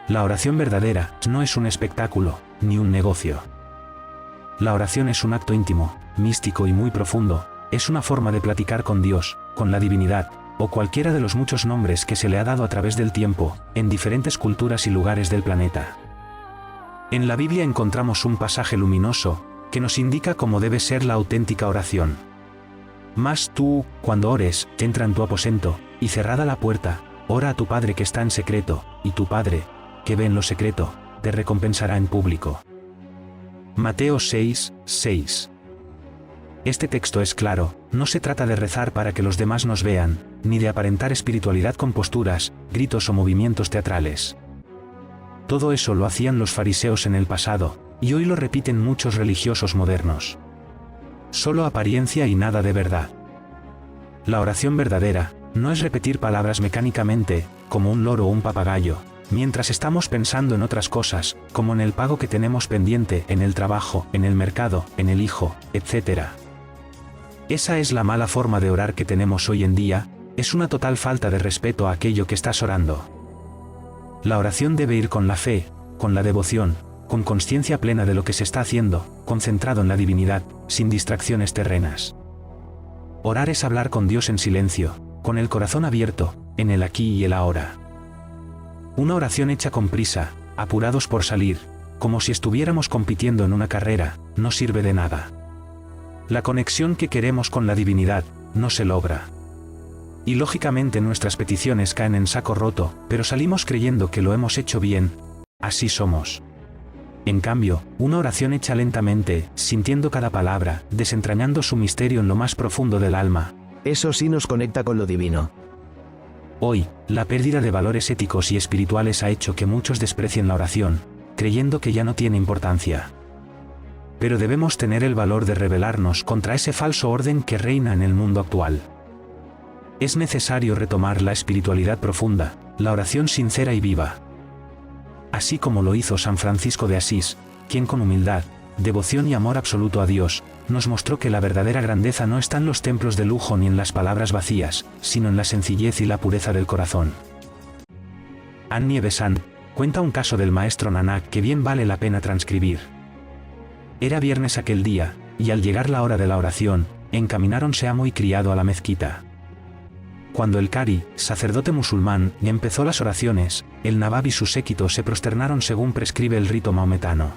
La oración verdadera no es un espectáculo, ni un negocio. La oración es un acto íntimo, místico y muy profundo, es una forma de platicar con Dios, con la divinidad, o cualquiera de los muchos nombres que se le ha dado a través del tiempo, en diferentes culturas y lugares del planeta. En la Biblia encontramos un pasaje luminoso, que nos indica cómo debe ser la auténtica oración. Mas tú, cuando ores, entra en tu aposento, y cerrada la puerta, ora a tu Padre que está en secreto, y tu Padre, que ve en lo secreto, te recompensará en público. Mateo 6:6. Este texto es claro, no se trata de rezar para que los demás nos vean, ni de aparentar espiritualidad con posturas, gritos o movimientos teatrales. Todo eso lo hacían los fariseos en el pasado, y hoy lo repiten muchos religiosos modernos. Solo apariencia y nada de verdad. La oración verdadera no es repetir palabras mecánicamente, como un loro o un papagayo, mientras estamos pensando en otras cosas, como en el pago que tenemos pendiente, en el trabajo, en el mercado, en el hijo, etc. Esa es la mala forma de orar que tenemos hoy en día, es una total falta de respeto a aquello que estás orando. La oración debe ir con la fe, con la devoción, con conciencia plena de lo que se está haciendo, concentrado en la divinidad, sin distracciones terrenas. Orar es hablar con Dios en silencio, con el corazón abierto, en el aquí y el ahora. Una oración hecha con prisa, apurados por salir, como si estuviéramos compitiendo en una carrera, no sirve de nada. La conexión que queremos con la divinidad no se logra. Y lógicamente nuestras peticiones caen en saco roto, pero salimos creyendo que lo hemos hecho bien. Así somos. En cambio, una oración hecha lentamente, sintiendo cada palabra, desentrañando su misterio en lo más profundo del alma. Eso sí nos conecta con lo divino. Hoy, la pérdida de valores éticos y espirituales ha hecho que muchos desprecien la oración, creyendo que ya no tiene importancia. Pero debemos tener el valor de rebelarnos contra ese falso orden que reina en el mundo actual. Es necesario retomar la espiritualidad profunda, la oración sincera y viva. Así como lo hizo San Francisco de Asís, quien con humildad, devoción y amor absoluto a Dios, nos mostró que la verdadera grandeza no está en los templos de lujo ni en las palabras vacías, sino en la sencillez y la pureza del corazón. Annie Besant cuenta un caso del maestro Nanak que bien vale la pena transcribir. Era viernes aquel día, y al llegar la hora de la oración, encamináronse amo y criado a la mezquita. Cuando el Qari, sacerdote musulmán, empezó las oraciones, el Nawab y su séquito se prosternaron según prescribe el rito maometano.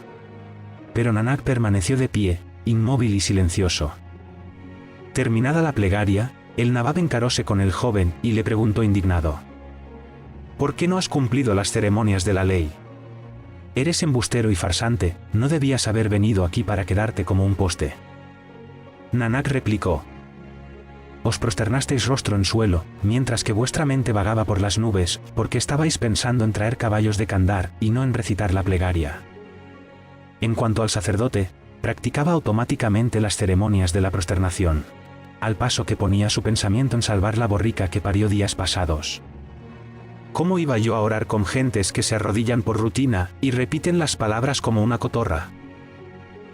Pero Nanak permaneció de pie, inmóvil y silencioso. Terminada la plegaria, el Nawab encaróse con el joven y le preguntó indignado: ¿por qué no has cumplido las ceremonias de la ley? Eres embustero y farsante, no debías haber venido aquí para quedarte como un poste. Nanak replicó: os prosternasteis rostro en suelo, mientras que vuestra mente vagaba por las nubes, porque estabais pensando en traer caballos de Kandar, y no en recitar la plegaria. En cuanto al sacerdote, practicaba automáticamente las ceremonias de la prosternación, al paso que ponía su pensamiento en salvar la borrica que parió días pasados. ¿Cómo iba yo a orar con gentes que se arrodillan por rutina, y repiten las palabras como una cotorra?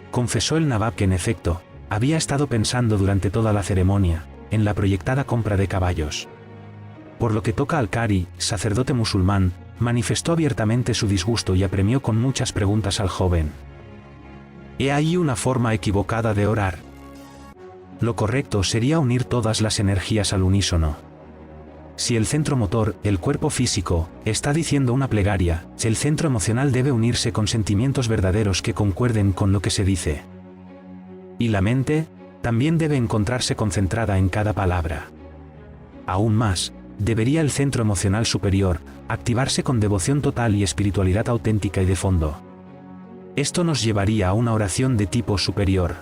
Confesó el Nawab que en efecto, había estado pensando durante toda la ceremonia, en la proyectada compra de caballos. Por lo que toca al Qari, sacerdote musulmán, manifestó abiertamente su disgusto y apremió con muchas preguntas al joven. He ahí una forma equivocada de orar. Lo correcto sería unir todas las energías al unísono. Si el centro motor, el cuerpo físico, está diciendo una plegaria, el centro emocional debe unirse con sentimientos verdaderos que concuerden con lo que se dice. Y la mente también debe encontrarse concentrada en cada palabra. Aún más, debería el centro emocional superior activarse con devoción total y espiritualidad auténtica y de fondo. Esto nos llevaría a una oración de tipo superior.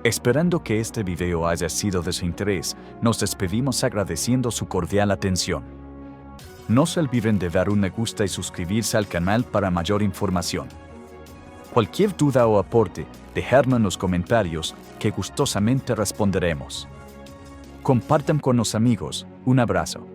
Esperando que este video haya sido de su interés, nos despedimos agradeciendo su cordial atención. No se olviden de dar un me gusta y suscribirse al canal para mayor información. Cualquier duda o aporte, dejadlo en los comentarios, que gustosamente responderemos. Compartan con los amigos. Un abrazo.